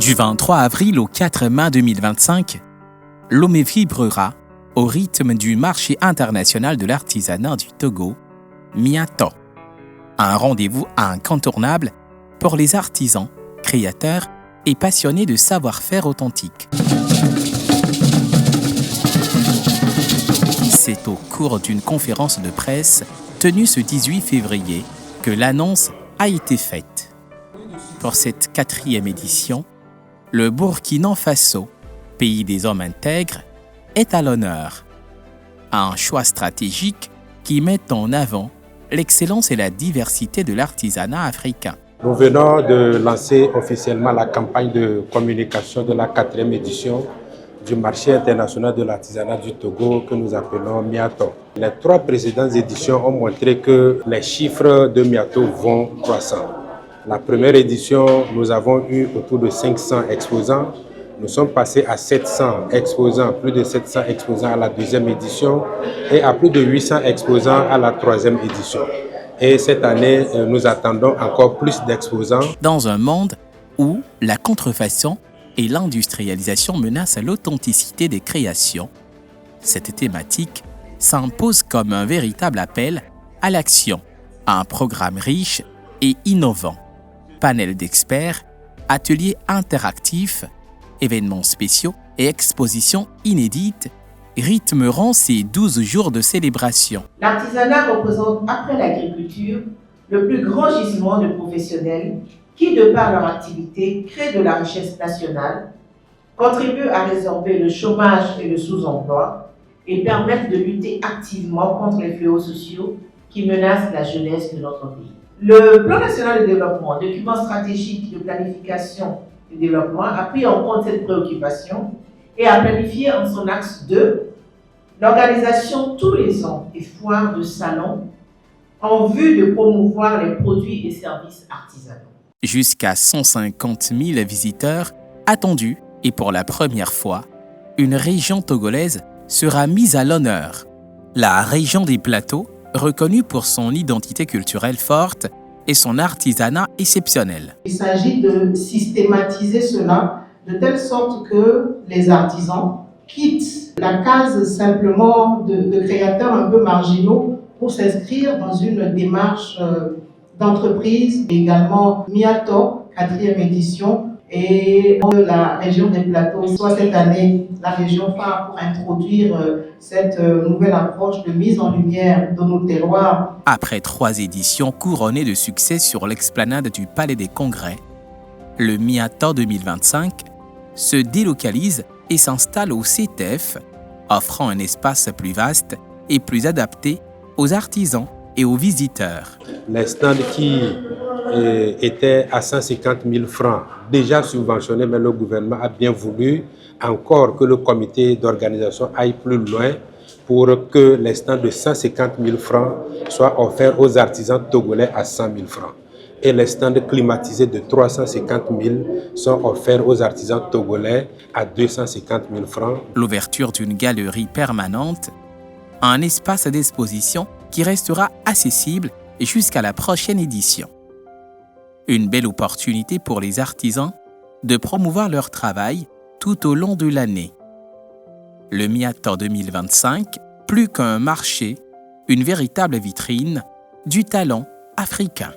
Du 23 avril au 4 mai 2025, Lomé vibrera au rythme du marché international de l'artisanat du Togo, Miato. Un rendez-vous incontournable pour les artisans, créateurs et passionnés de savoir-faire authentique. C'est au cours d'une conférence de presse tenue ce 18 février que l'annonce a été faite. Pour cette 4e édition, le Burkina Faso, pays des hommes intègres, est à l'honneur. Un choix stratégique qui met en avant l'excellence et la diversité de l'artisanat africain. Nous venons de lancer officiellement la campagne de communication de la 4e édition du marché international de l'artisanat du Togo que nous appelons Miato. Les 3 précédentes éditions ont montré que les chiffres de Miato vont croissant. La première édition, nous avons eu autour de 500 exposants. Nous sommes passés à 700 exposants, plus de 700 exposants à la 2e édition et à plus de 800 exposants à la 3e édition. Et cette année, nous attendons encore plus d'exposants. Dans un monde où la contrefaçon et l'industrialisation menacent l'authenticité des créations, cette thématique s'impose comme un véritable appel à l'action, à un programme riche et innovant. Panel d'experts, ateliers interactifs, événements spéciaux et expositions inédites rythmeront ces 12 jours de célébration. L'artisanat représente, après l'agriculture, le plus grand gisement de professionnels qui, de par leur activité, créent de la richesse nationale, contribuent à résorber le chômage et le sous-emploi et permettent de lutter activement contre les fléaux sociaux qui menacent la jeunesse de notre pays. Le Plan national de développement, document stratégique de planification du développement, a pris en compte cette préoccupation et a planifié en son axe 2 l'organisation tous les ans des foires de salon en vue de promouvoir les produits et services artisanaux. Jusqu'à 150 000 visiteurs attendus et pour la première fois, une région togolaise sera mise à l'honneur. La région des Plateaux, reconnue pour son identité culturelle forte et son artisanat exceptionnel. Il s'agit de systématiser cela de telle sorte que les artisans quittent la case simplement de créateurs un peu marginaux pour s'inscrire dans une démarche d'entreprise. Également Miato, 4e édition, et la région des Plateaux, soit cette année la région phare pour introduire cette nouvelle approche de mise en lumière de nos terroirs. Après 3 éditions couronnées de succès sur l'explanade du Palais des Congrès, le Miato 2025 se délocalise et s'installe au CTF, offrant un espace plus vaste et plus adapté aux artisans et aux visiteurs. Les stands qui étaient à 150 000 francs, déjà subventionnés, mais le gouvernement a bien voulu encore que le comité d'organisation aille plus loin pour que les stands de 150 000 francs soient offerts aux artisans togolais à 100 000 francs. Et les stands climatisés de 350 000 sont offerts aux artisans togolais à 250 000 francs. L'ouverture d'une galerie permanente, un espace d'exposition qui restera accessible jusqu'à la prochaine édition. Une belle opportunité pour les artisans de promouvoir leur travail tout au long de l'année. Le Miato 2025, plus qu'un marché, une véritable vitrine du talent africain.